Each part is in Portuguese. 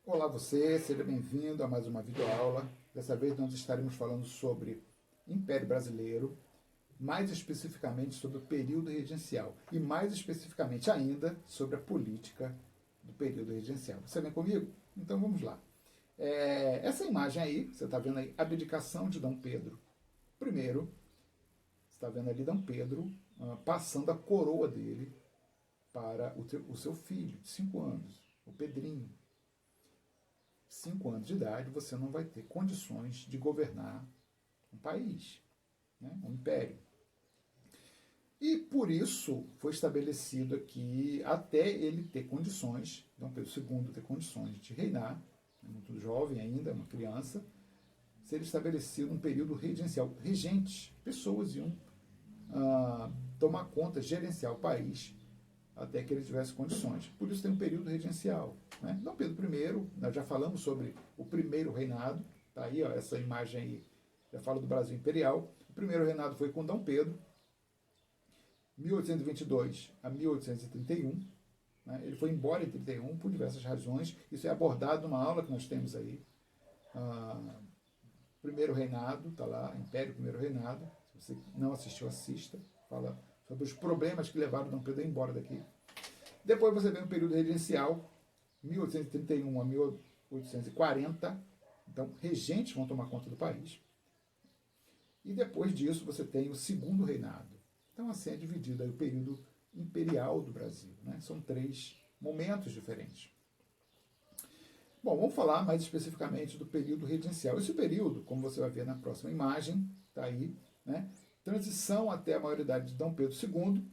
Olá você, seja bem-vindo a mais uma videoaula. Dessa vez nós estaremos falando sobre Império Brasileiro, mais especificamente sobre o período regencial e mais especificamente ainda sobre a política do período regencial. Você vem comigo? Então vamos lá. Essa imagem aí, você está vendo aí, abdicação de Dom Pedro I. Você está vendo ali Dom Pedro passando a coroa dele para o seu filho de 5 anos, o Pedrinho. 5 anos de idade, você não vai ter condições de governar um país, né? Um império. E por isso foi estabelecido aqui, até ele ter condições, Dom Pedro II ter condições de reinar, muito jovem ainda, uma criança, seria estabelecido um período regencial. Regentes, pessoas iam tomar conta, gerenciar o país até que ele tivesse condições. Por isso tem um período regencial. Né? Dom Pedro I, nós já falamos sobre o primeiro reinado, tá aí, ó, essa imagem aí já fala do Brasil Imperial. O primeiro reinado foi com Dom Pedro, 1822 a 1831. Né? Ele foi embora em 31 por diversas razões. Isso é abordado numa aula que nós temos aí. Primeiro reinado, está lá, Império Primeiro Reinado. Se você não assistiu, assista. Fala sobre os problemas que levaram Dom Pedro embora daqui. Depois você vem o período regencial, 1831 a 1840. Então, regentes vão tomar conta do país. E depois disso você tem o segundo reinado. Então, assim é dividido aí o período imperial do Brasil. Né? São 3 momentos diferentes. Bom, vamos falar mais especificamente do período regencial. Esse período, como você vai ver na próxima imagem, está aí, né? Transição até a maioridade de Dom Pedro II,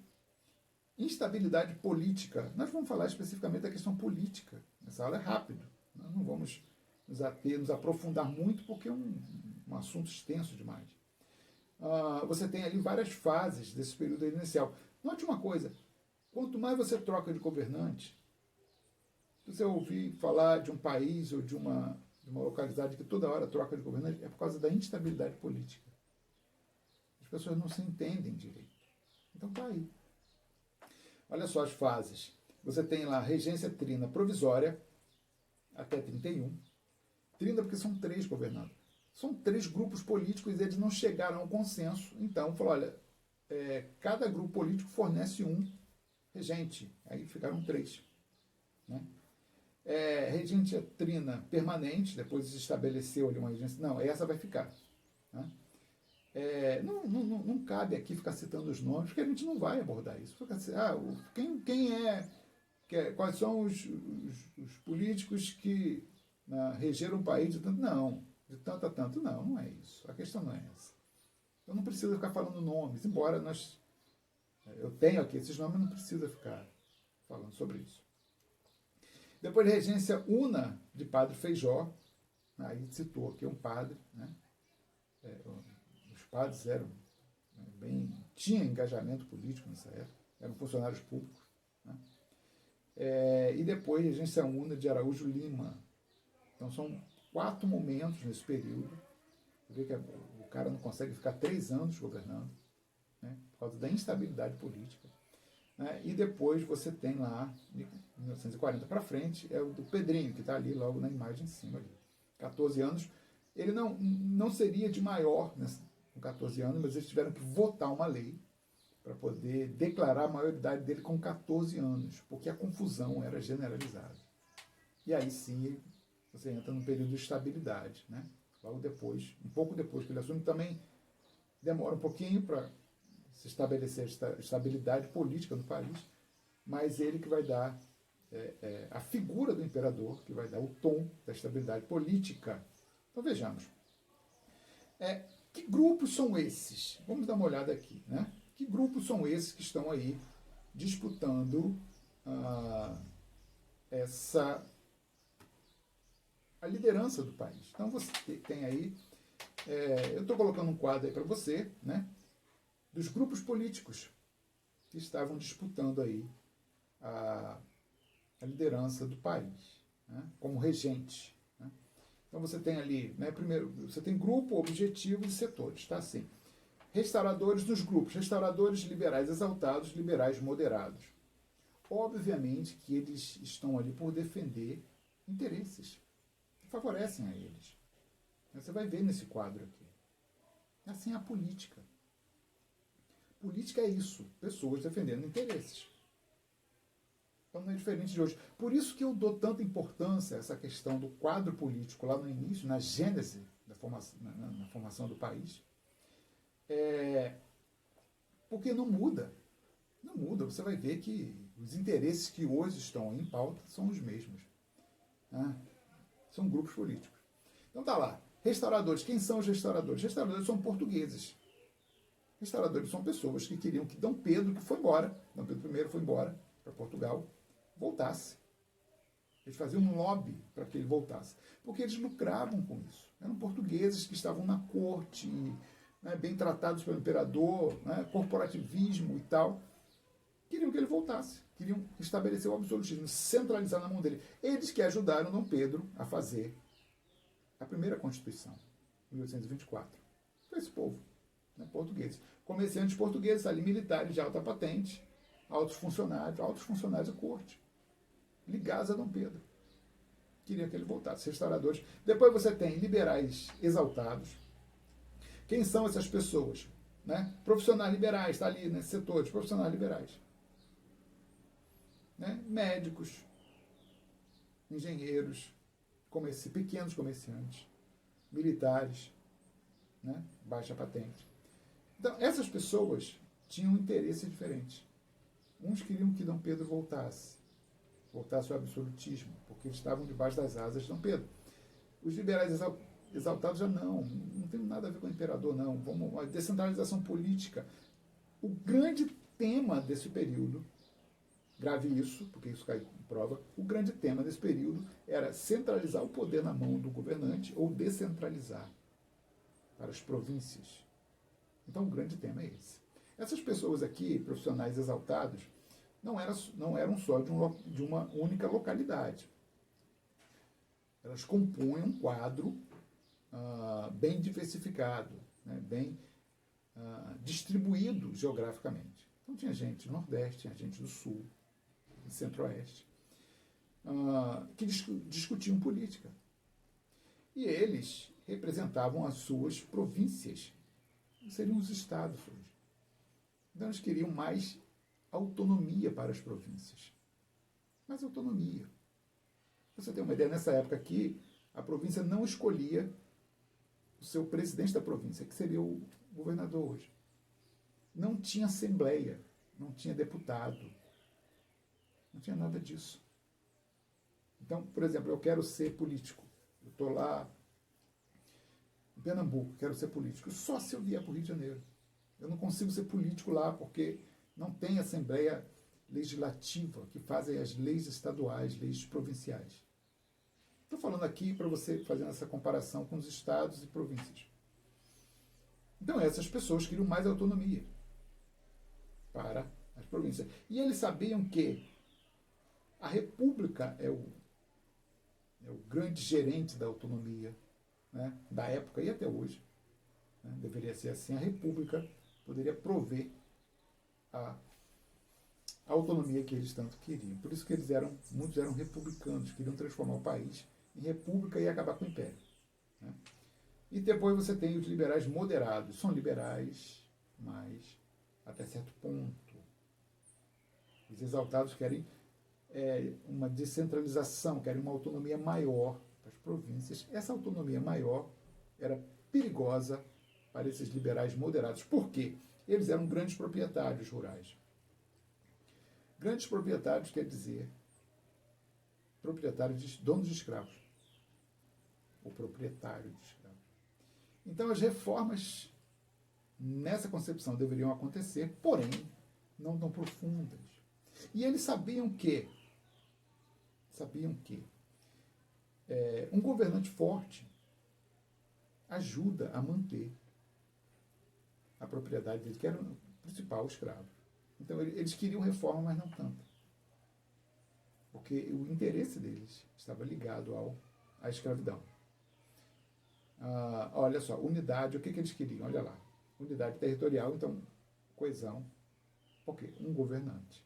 instabilidade política. Nós vamos falar especificamente da questão política. Essa aula é rápido. Nós não vamos nos aprofundar muito porque é um assunto extenso demais. Você tem ali várias fases desse período inicial. Note uma coisa, quanto mais você troca de governante, se você ouvir falar de um país ou de uma localidade que toda hora troca de governante, é por causa da instabilidade política. As pessoas não se entendem direito. Então tá aí. Olha só as fases. Você tem lá regência trina provisória, até 31. Trina porque são 3 governantes. São 3 grupos políticos e eles não chegaram a um consenso. Então, falou, olha, cada grupo político fornece um regente. Aí ficaram 3. Né? Regência trina permanente, depois se estabeleceu ali uma regência. Não, essa vai ficar. Né? Não cabe aqui ficar citando os nomes, porque a gente não vai abordar isso. Quais são os políticos que regeram o país de tanto? Não, de tanto a tanto. Não, não é isso. A questão não é essa. Eu não preciso ficar falando nomes, embora eu tenho aqui esses nomes, não precisa ficar falando sobre isso. Depois, regência una de Padre Feijó, aí citou aqui um padre, né? Os padres tinham engajamento político nessa época, eram funcionários públicos. Né? E depois, regência una de Araújo Lima. Então, são 4 momentos nesse período. Você vê que o cara não consegue ficar 3 anos governando, né? Por causa da instabilidade política. Né? E depois você tem lá, de 1940 para frente, é o do Pedrinho, que está ali logo na imagem em cima. Ali. 14 anos. Ele não seria de maior com 14 anos, mas eles tiveram que votar uma lei para poder declarar a maioridade dele com 14 anos, porque a confusão era generalizada. E aí sim você entra num período de estabilidade. Né? Logo depois, um pouco depois que ele assume, também demora um pouquinho para se estabelecer estabilidade política no país, mas ele que vai dar a figura do imperador, que vai dar o tom da estabilidade política. Então vejamos. Que grupos são esses? Vamos dar uma olhada aqui. Né? Que grupos são esses que estão aí disputando a liderança do país? Então você tem aí, eu estou colocando um quadro aí para você, né? Dos grupos políticos que estavam disputando aí a liderança do país, né? Como regente. Né? Então você tem ali, né, primeiro, você tem grupo, objetivo e setores, tá assim. Restauradores dos grupos, restauradores liberais exaltados, liberais moderados. Obviamente que eles estão ali por defender interesses que favorecem a eles. Você vai ver nesse quadro aqui. Assim é a política. Política é isso, pessoas defendendo interesses. Então não é diferente de hoje. Por isso que eu dou tanta importância a essa questão do quadro político lá no início, na gênese da formação, na formação do país. Porque não muda. Não muda. Você vai ver que os interesses que hoje estão em pauta são os mesmos. Né? São grupos políticos. Então tá lá. Restauradores. Quem são os restauradores? Restauradores são portugueses. Restauradores são pessoas que queriam que Dom Pedro, que foi embora, Dom Pedro I foi embora para Portugal, voltasse. Eles faziam um lobby para que ele voltasse. Porque eles lucravam com isso. Eram portugueses que estavam na corte, né, bem tratados pelo imperador, né, corporativismo e tal. Queriam que ele voltasse. Queriam estabelecer o absolutismo, centralizar na mão dele. Eles que ajudaram Dom Pedro a fazer a primeira Constituição, em 1824. Foi esse povo, né, portugueses. Comerciantes portugueses ali, militares de alta patente, altos funcionários da corte, ligados a Dom Pedro. Queria que ele voltasse, restauradores. Depois você tem liberais exaltados. Quem são essas pessoas? Né? Profissionais liberais, está ali nesse setor de profissionais liberais. Né? Médicos, engenheiros, pequenos comerciantes, militares, né? Baixa patente. Então, essas pessoas tinham interesses diferentes. Uns queriam que Dom Pedro voltasse ao absolutismo, porque eles estavam debaixo das asas de Dom Pedro. Os liberais exaltados já não tem nada a ver com o imperador, não. Vamos, a descentralização política. O grande tema desse período, grave isso, porque isso cai em prova, o grande tema desse período era centralizar o poder na mão do governante ou descentralizar para as províncias. Então, o grande tema é esse. Essas pessoas aqui, profissionais exaltados, não eram só de uma única localidade. Elas compunham um quadro bem diversificado, né, bem distribuído geograficamente. Então, tinha gente do Nordeste, tinha gente do Sul, do Centro-Oeste, que discutiam política. E eles representavam as suas províncias, que seriam os estados hoje. Então, eles queriam mais autonomia para as províncias. Mais autonomia. Pra você ter uma ideia, nessa época aqui, a província não escolhia o seu presidente da província, que seria o governador hoje. Não tinha assembleia, não tinha deputado, não tinha nada disso. Então, por exemplo, eu quero ser político. Eu estou lá em Pernambuco, quero ser político. Só se eu vier para o Rio de Janeiro. Eu não consigo ser político lá porque não tem assembleia legislativa que fazem as leis estaduais, leis provinciais. Estou falando aqui para você fazer essa comparação com os estados e províncias. Então, essas pessoas queriam mais autonomia para as províncias. E eles sabiam que a República é o grande gerente da autonomia, né, da época e até hoje. Né, deveria ser assim. A República poderia prover a autonomia que eles tanto queriam. Por isso que muitos eram republicanos, queriam transformar o país em república e acabar com o império. Né? E depois você tem os liberais moderados. São liberais, mas até certo ponto. Os exaltados querem uma descentralização, querem uma autonomia maior para as províncias. Essa autonomia maior era perigosa para esses liberais moderados. Por quê? Eles eram grandes proprietários rurais. Grandes proprietários quer dizer proprietários, donos de escravos. O proprietário de escravos. Então, as reformas nessa concepção deveriam acontecer, porém, não tão profundas. E eles sabiam que um governante forte ajuda a manter a propriedade dele, que era o principal escravo. Então, eles queriam reforma, mas não tanto. Porque o interesse deles estava ligado à escravidão. Olha só, unidade, o que eles queriam? Olha lá. Unidade territorial, então, coesão. Por quê? Um governante.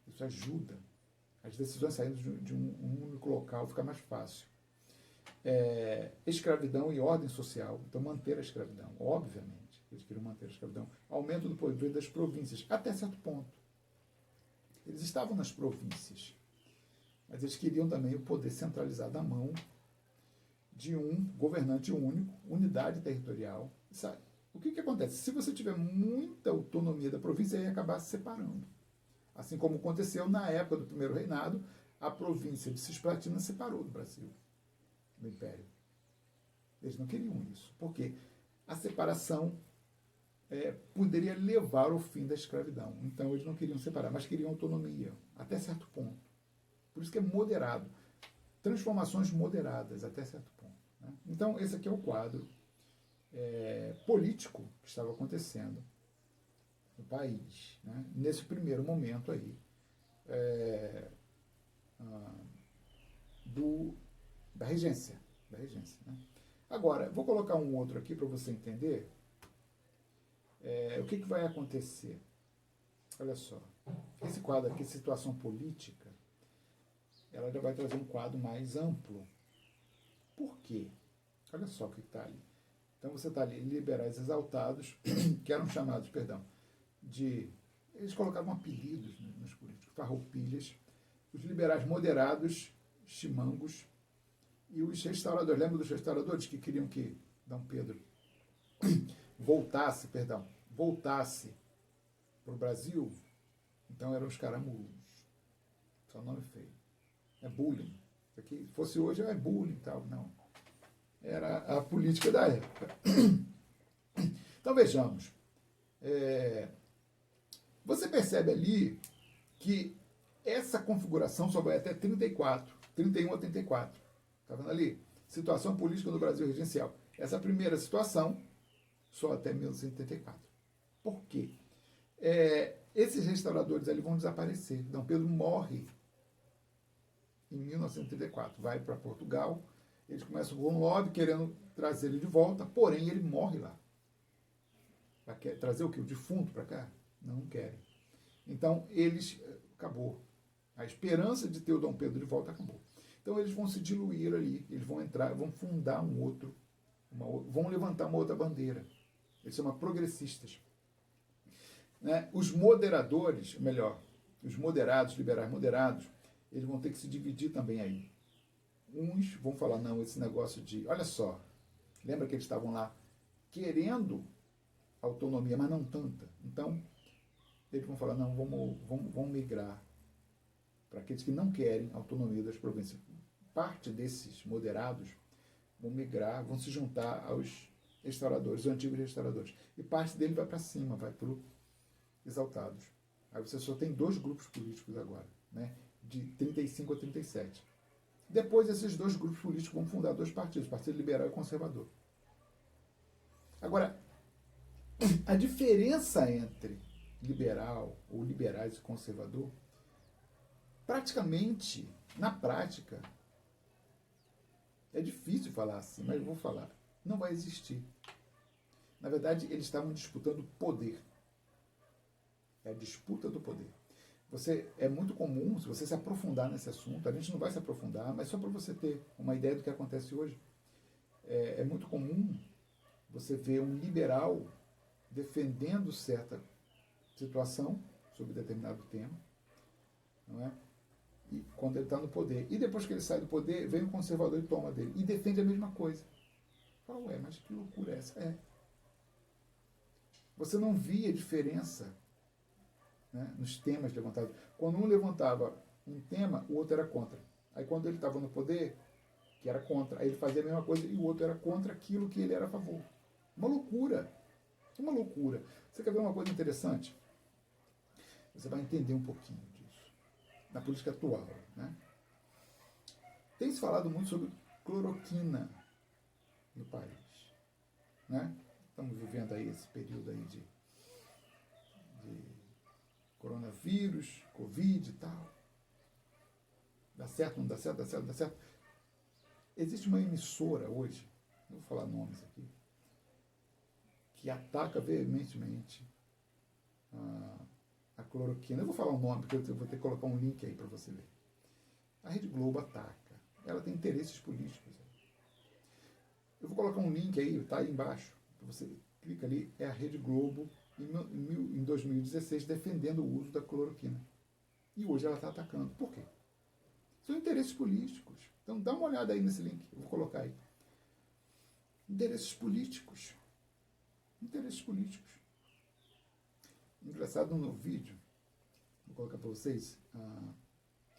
Isso ajuda As decisões saindo de um único local fica mais fácil. Escravidão e ordem social. Então, manter a escravidão, obviamente. Eles queriam manter a escravidão. Aumento do poder das províncias, até certo ponto. Eles estavam nas províncias, mas eles queriam também o poder centralizado na mão de um governante único, unidade territorial. Sabe? O que acontece? Se você tiver muita autonomia da província, ia acabar se separando. Assim como aconteceu na época do Primeiro Reinado, a província de Cisplatina se separou do Brasil, do Império. Eles não queriam isso, porque a separação poderia levar ao fim da escravidão. Então eles não queriam separar, mas queriam autonomia, até certo ponto. Por isso que é moderado. Transformações moderadas, até certo ponto. Né? Então esse aqui é o quadro político que estava acontecendo no país, né? Nesse primeiro momento aí da regência. Né? Agora, vou colocar um outro aqui para você entender o que vai acontecer. Olha só, esse quadro aqui, situação política, ela já vai trazer um quadro mais amplo. Por quê? Olha só o que está ali. Então você está ali, liberais exaltados, que eram chamados, eles colocavam apelidos nos políticos, farroupilhas, os liberais moderados, chimangos, e os restauradores. Lembra dos restauradores que queriam que Dom Pedro voltasse para o Brasil? Então eram os caramulos. Só nome feio. É bullying. Isso aqui, fosse hoje, é bullying e tal. Não. Era a política da época. Então vejamos. Você percebe ali que essa configuração só vai até 34, 31 a 34. Está vendo ali? Situação política no Brasil regencial. Essa primeira situação, só até 1984. Por quê? Esses restauradores ali vão desaparecer. Dom Pedro morre em 1934. Vai para Portugal. Eles começam com um lobby querendo trazer ele de volta, porém ele morre lá. Vai trazer o quê? O defunto para cá? Não querem. Então, acabou. A esperança de ter o Dom Pedro de volta acabou. Então, eles vão se diluir ali, eles vão entrar, vão fundar vão levantar uma outra bandeira. Eles chamam progressistas. Né? Os moderadores, os moderados, liberais moderados, eles vão ter que se dividir também aí. Uns vão falar, não, esse negócio olha só, lembra que eles estavam lá querendo autonomia, mas não tanta. Então, eles vão falar, não, vamos migrar para aqueles que não querem autonomia das províncias. Parte desses moderados vão migrar, vão se juntar aos restauradores, os antigos restauradores. E parte dele vai para cima, vai para os exaltados. Aí você só tem 2 grupos políticos agora, né? De 35 a 37. Depois, esses 2 grupos políticos vão fundar 2 partidos, Partido Liberal e Conservador. Agora, a diferença entre liberal ou liberais e conservador, praticamente, na prática, é difícil falar assim, mas eu vou falar, não vai existir. Na verdade, eles estavam disputando poder. É a disputa do poder. É muito comum, se você se aprofundar nesse assunto, a gente não vai se aprofundar, mas só para você ter uma ideia do que acontece hoje, é muito comum você ver um liberal defendendo certa situação sobre determinado tema, não é? E quando ele está no poder. E depois que ele sai do poder, vem um conservador e toma dele. E defende a mesma coisa. Fala, ué, mas que loucura é essa? Você não via diferença, né, nos temas levantados. Quando um levantava um tema, o outro era contra. Aí quando ele estava no poder, que era contra, aí ele fazia a mesma coisa e o outro era contra aquilo que ele era a favor. Uma loucura. Uma loucura. Você quer ver uma coisa interessante? Você vai entender um pouquinho disso. Na política atual, né? Tem se falado muito sobre cloroquina no país, né? Estamos vivendo aí esse período aí de coronavírus, Covid e tal. Dá certo, não dá certo, dá certo, não dá certo. Existe uma emissora hoje, não vou falar nomes aqui, que ataca veementemente a cloroquina. Eu vou falar o nome, porque eu vou ter que colocar um link aí para você ver. A Rede Globo ataca. Ela tem interesses políticos. Eu vou colocar um link aí, está aí embaixo. Você clica ali, é a Rede Globo em 2016 defendendo o uso da cloroquina. E hoje ela está atacando. Por quê? São interesses políticos. Então dá uma olhada aí nesse link. Eu vou colocar aí. Interesses políticos. Interesses políticos. Engraçado no vídeo, vou colocar para vocês,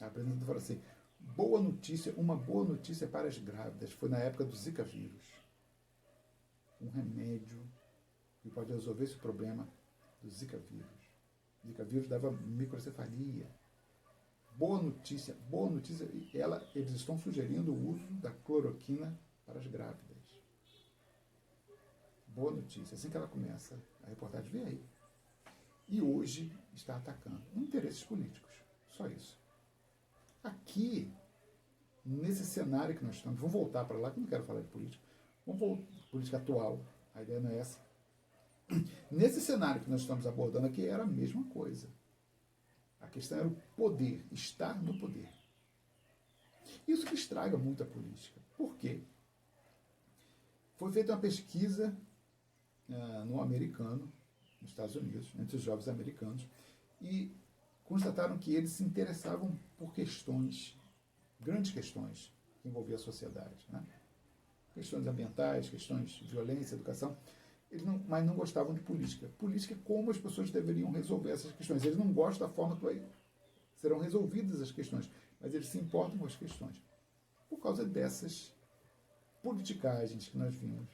a apresentadora fala assim, boa notícia, uma boa notícia para as grávidas. Foi na época do Zika vírus. Um remédio que pode resolver esse problema do Zika vírus. Zika vírus dava microcefalia. Boa notícia, eles estão sugerindo o uso da cloroquina para as grávidas. Boa notícia, assim que ela começa, a reportagem vem aí. E hoje está atacando interesses políticos, só isso. Aqui, nesse cenário que nós estamos, vamos voltar para lá, que eu não quero falar de política, vamos voltar política atual, a ideia não é essa. Nesse cenário que nós estamos abordando aqui, era a mesma coisa. A questão era o poder, estar no poder. Isso que estraga muito a política. Por quê? Foi feita uma pesquisa no americano, nos Estados Unidos, entre os jovens americanos, e constataram que eles se interessavam por questões, grandes questões, que envolviam a sociedade. Né? Questões ambientais, questões de violência, educação. Mas não gostavam de política. Política é como as pessoas deveriam resolver essas questões. Eles não gostam da forma que serão resolvidas as questões, mas eles se importam com as questões. Por causa dessas politicagens que nós vimos,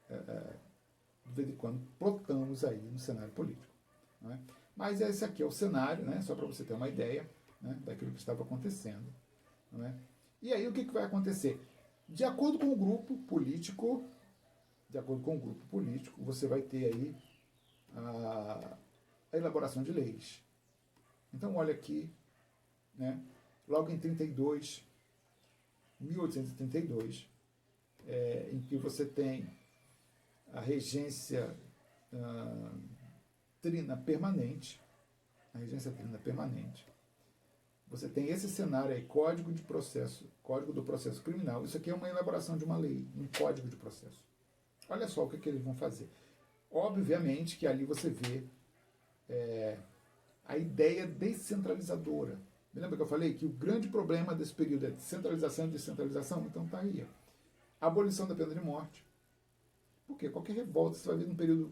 de vez em quando plotamos aí no cenário político. Não é? Mas esse aqui é o cenário, né? Só para você ter uma ideia, né, daquilo que estava acontecendo. Não é? E aí o que vai acontecer? De acordo com o grupo político, você vai ter aí a elaboração de leis. Então, olha aqui, né, logo em 1832, em que você tem a regência trina permanente, você tem esse cenário aí, Código do Processo Criminal. Isso aqui é uma elaboração de uma lei, um Código de Processo. Olha só o que eles vão fazer. Obviamente que ali você vê a ideia descentralizadora. Me lembra que eu falei que o grande problema desse período é centralização e descentralização? Então está aí. Abolição da pena de morte. Porque qualquer revolta, você vai ver num período,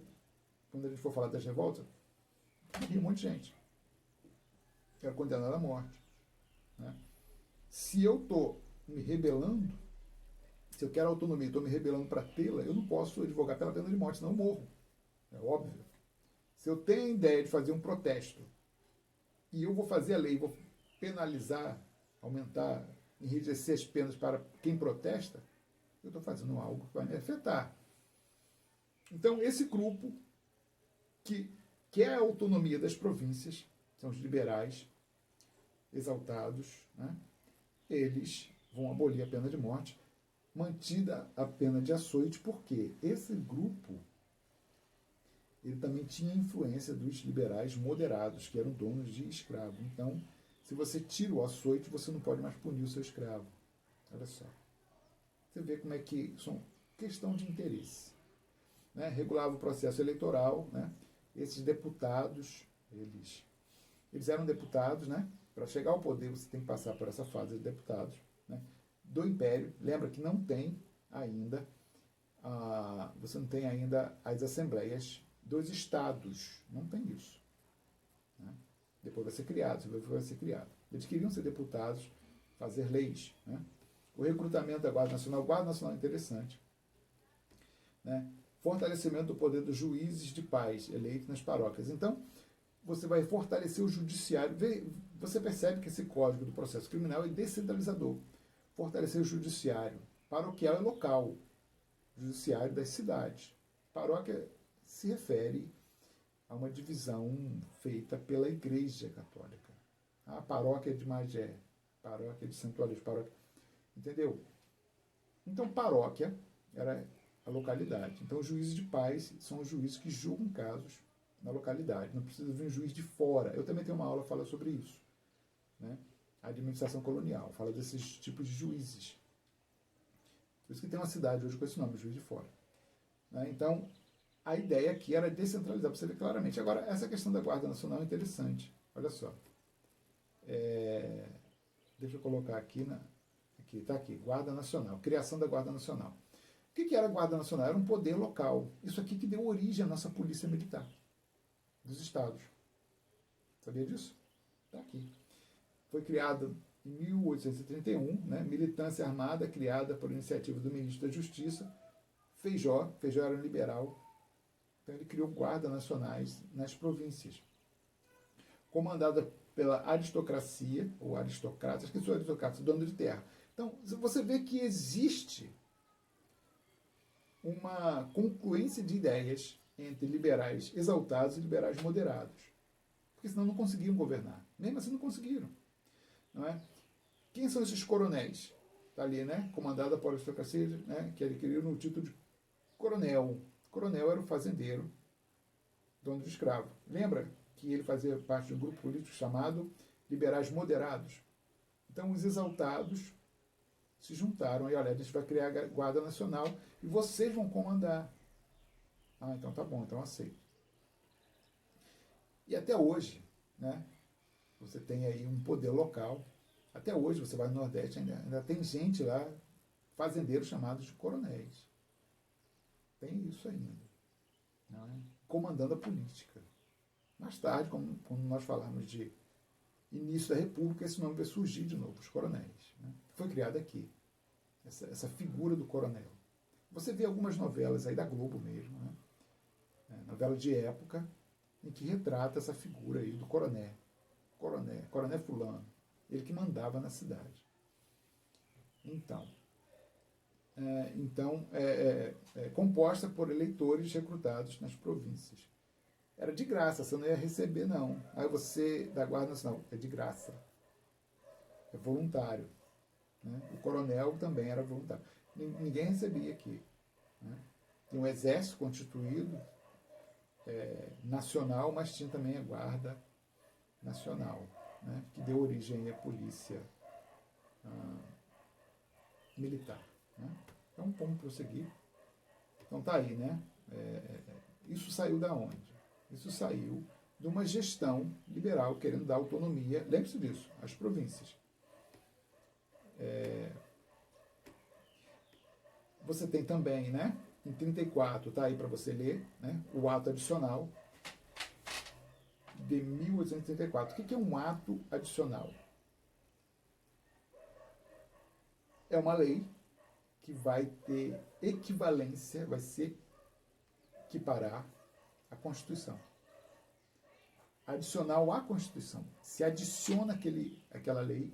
quando a gente for falar das revoltas, morria um monte de gente. Era condenado à morte. Né? Se eu estou me rebelando, se eu quero autonomia e estou me rebelando para tê-la, eu não posso advogar pela pena de morte, senão eu morro. É óbvio. Se eu tenho a ideia de fazer um protesto e eu vou fazer a lei, vou penalizar, aumentar, enrijecer as penas para quem protesta, eu estou fazendo algo que vai me afetar. Então, esse grupo que quer a autonomia das províncias, são os liberais exaltados, né? Eles vão abolir a pena de morte, mantida a pena de açoite, porque esse grupo ele também tinha influência dos liberais moderados, que eram donos de escravo. Então, se você tira o açoite, você não pode mais punir o seu escravo. Olha só. Você vê como é que são questão de interesse. Né? Regulava o processo eleitoral, né? Esses deputados, eles eram deputados, né? Para chegar ao poder você tem que passar por essa fase de deputados, né? Do Império. Lembra que não tem ainda, você não tem ainda as assembleias dos estados, não tem isso. Né? Depois vai ser criado, Eles queriam ser deputados, fazer leis. Né? O recrutamento da Guarda Nacional é interessante. Né? Fortalecimento do poder dos juízes de paz eleitos nas paróquias. Então, você vai fortalecer o judiciário. Você percebe que esse Código do Processo Criminal é descentralizador. Fortalecer o judiciário. Paroquial é local. Judiciário das cidades. Paróquia se refere a uma divisão feita pela Igreja Católica. A paróquia de Magé, paróquia de Santo Aloysio, paróquia. Entendeu? Então, paróquia era a localidade. Então, os juízes de paz são os juízes que julgam casos na localidade. Não precisa vir um juiz de fora. Eu também tenho uma aula que fala sobre isso. Né? a administração colonial. Fala desses tipos de juízes. Por isso que tem uma cidade hoje com esse nome, Juiz de Fora. Né? Então, a ideia aqui era descentralizar, para você ver claramente. Agora, essa questão da Guarda Nacional é interessante. Olha só. Deixa eu colocar aqui, está aqui, Guarda Nacional, criação da Guarda Nacional. O que era a Guarda Nacional? Era um poder local. Isso aqui que deu origem à nossa Polícia Militar dos Estados. Sabia disso? Está aqui. Foi criada em 1831, né? Militância armada criada por iniciativa do ministro da Justiça, Feijó era um liberal, então ele criou guardas nacionais nas províncias, comandada pela aristocracia, ou aristocratas, que são aristocratas, donos de terra. Então, você vê que existe uma confluência de ideias entre liberais exaltados e liberais moderados. Porque senão não conseguiam governar. Mesmo assim não conseguiram. Não é? Quem são esses coronéis? Está ali, né? Comandada por aristocracia, né? Que adquiriram o título de coronel. Coronel era o fazendeiro, dono de escravo. Lembra que ele fazia parte de um grupo político chamado liberais moderados? Então os exaltados se juntaram e, olha, a gente vai criar a Guarda Nacional e vocês vão comandar. Ah, então tá bom, então aceito. E até hoje, né, você tem aí um poder local. Até hoje, você vai no Nordeste, ainda tem gente lá, fazendeiros chamados de coronéis. Tem isso ainda. Não é? Comandando a política. Mais tarde, quando nós falarmos de início da República, esse nome vai surgir de novo, os coronéis. Né? Foi criada aqui, essa figura do coronel. Você vê algumas novelas aí da Globo mesmo, né? Novela de época, em que retrata essa figura aí do coronel fulano, ele que mandava na cidade. Então, composta por eleitores recrutados nas províncias. Era de graça, você não ia receber, não. Aí você, da Guarda Nacional, é de graça. É voluntário. Né? O coronel também era voluntário. Ninguém recebia aqui. Né? Tinha um exército constituído, nacional, mas tinha também a Guarda Nacional, né? Que deu origem à Polícia Militar. Né? Então, vamos prosseguir. Então, tá aí, né? Isso saiu da onde? Isso saiu de uma gestão liberal querendo dar autonomia, lembre-se disso, às províncias. Você tem também, né, em 34, está aí para você ler, né, o ato adicional de 1834. O que é um ato adicional? É uma lei que vai ter equivalência, vai se equiparar à Constituição. Adicional à Constituição. Se adiciona aquela lei,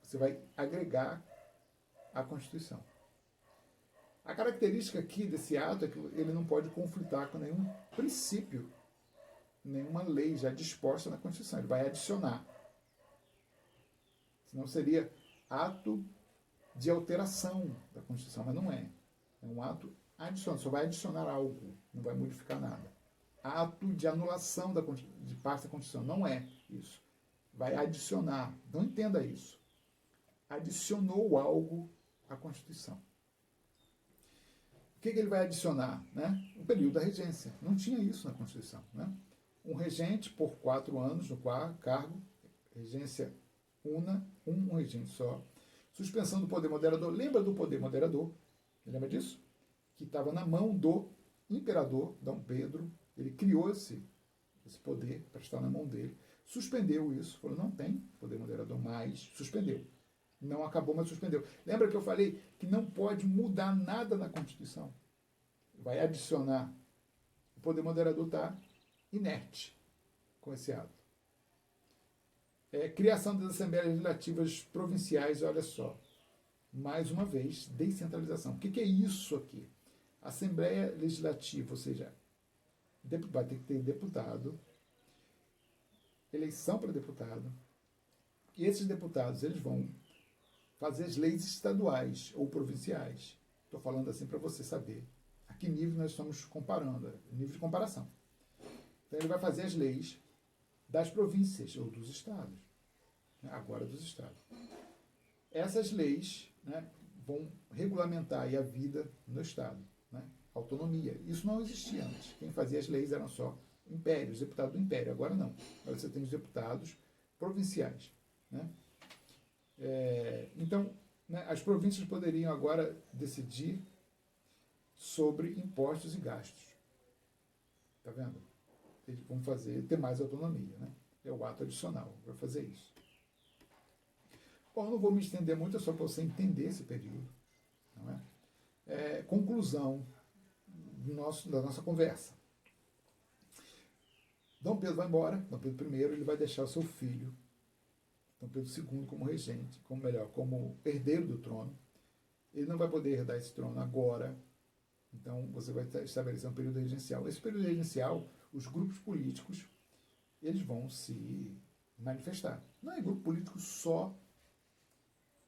você vai agregar à Constituição. A característica aqui desse ato é que ele não pode conflitar com nenhum princípio, nenhuma lei já disposta na Constituição. Ele vai adicionar. Senão seria ato de alteração da Constituição, mas não é. É um ato adicional, só vai adicionar algo, não vai modificar nada. Ato de anulação de parte da Constituição, não é isso. Vai adicionar, não entenda isso. Adicionou algo à Constituição. O que ele vai adicionar? Né? O período da regência. Não tinha isso na Constituição. Né? Um regente por 4 anos no cargo, regência una, um regente só. Suspensão do poder moderador. Lembra do poder moderador? Lembra disso? Que estava na mão do imperador, Dom Pedro. Ele criou esse poder para estar na mão dele. Suspendeu isso. Falou, não tem poder moderador mais. Suspendeu. Não acabou, mas suspendeu. Lembra que eu falei que não pode mudar nada na Constituição? Vai adicionar. O poder moderador está inerte com esse ato. Criação das Assembleias Legislativas Provinciais, olha só. Mais uma vez, descentralização. O que é isso aqui? Assembleia Legislativa, ou seja, vai ter que ter deputado, eleição para deputado, e esses deputados eles vão fazer as leis estaduais ou provinciais. Estou falando assim para você saber a que nível nós estamos comparando, nível de comparação. Então ele vai fazer as leis das províncias ou dos estados. né, agora dos estados. Essas leis, né, vão regulamentar aí a vida no estado, né, autonomia. Isso não existia antes. Quem fazia as leis eram só o império, os deputados do império. Agora não. Agora você tem os deputados provinciais, né? Então, né, as províncias poderiam agora decidir sobre impostos e gastos. Tá vendo? Eles vão ter mais autonomia, né? É o ato adicional, vai fazer isso. Bom, eu não vou me estender muito, é só para você entender esse período. Não é? Conclusão da nossa conversa. Dom Pedro vai embora, Dom Pedro I, ele vai deixar o seu filho, Dom Pedro II, como regente, como herdeiro do trono. Ele não vai poder herdar esse trono agora, então você vai estabelecer um período regencial. Esse período regencial, os grupos políticos, eles vão se manifestar. Não é grupo político só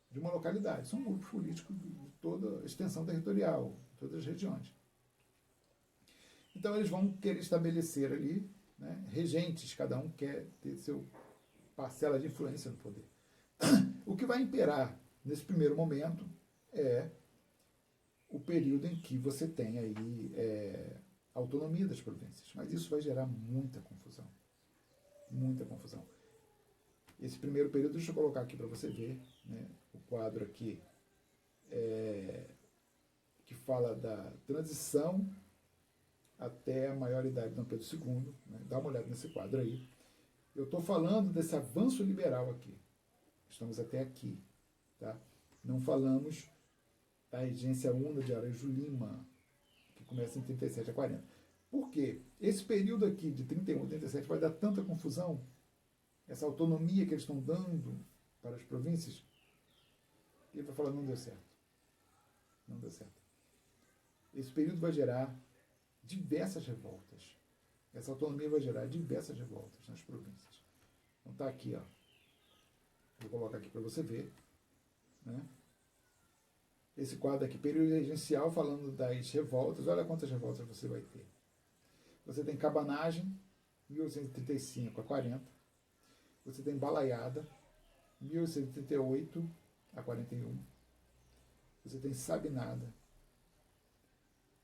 de uma localidade, são grupos políticos de toda a extensão territorial, de todas as regiões. Então eles vão querer estabelecer ali, né, regentes, cada um quer ter seu parcela de influência no poder. O que vai imperar nesse primeiro momento é o período em que você tem aí autonomia das províncias. Mas isso vai gerar muita confusão. Muita confusão. Esse primeiro período, deixa eu colocar aqui para você ver, né, o quadro aqui, que fala da transição até a maioridade de Dom Pedro II. Né, dá uma olhada nesse quadro aí. Eu estou falando desse avanço liberal aqui. Estamos até aqui. Tá? Não falamos da regência única de Araújo Lima, que começa em 37 a 40. Por quê? Esse período aqui, de 31 a 37, vai dar tanta confusão, essa autonomia que eles estão dando para as províncias, que ele vai falar, não deu certo. Não deu certo. Esse período vai gerar diversas revoltas. Essa autonomia vai gerar diversas revoltas nas províncias. Então está aqui, ó. Vou colocar aqui para você ver, né? Esse quadro aqui, período regencial, falando das revoltas. Olha quantas revoltas você vai ter. Você tem Cabanagem, 1835 a 40. Você tem Balaiada, 1838 a 41. Você tem Sabinada,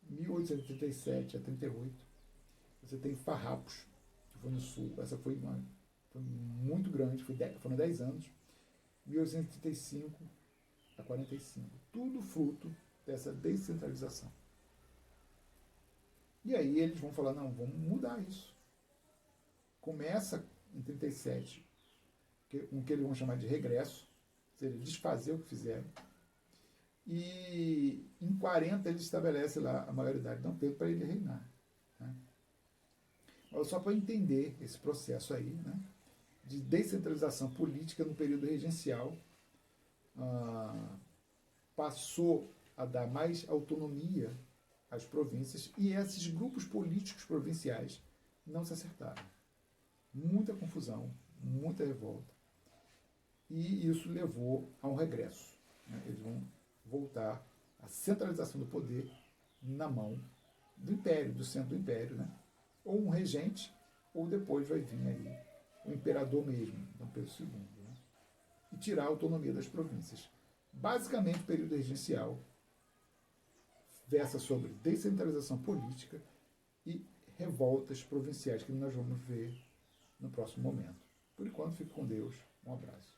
1837 a 38. Você tem Farrapos, que foi no sul. Essa foi muito grande, foram 10 anos. 1835 a 45. Tudo fruto dessa descentralização. E aí eles vão falar, não, vamos mudar isso. Começa em 37, com o que eles vão chamar de regresso, ou seja, desfazer o que fizeram. E em 40 eles estabelecem lá a maioridade de Dom Pedro para ele reinar. Né? Só para entender esse processo aí, né, de descentralização política no período regencial, passou a dar mais autonomia às províncias e esses grupos políticos provinciais não se acertaram. Muita confusão, muita revolta. E isso levou a um regresso. Né? Eles vão voltar à centralização do poder na mão do império, do centro do império, né? Ou um regente, ou depois vai vir aí o imperador mesmo, Dom Pedro II, né? E tirar a autonomia das províncias. Basicamente, o período regencial versa sobre descentralização política e revoltas provinciais, que nós vamos ver no próximo momento. Por enquanto, fique com Deus. Um abraço.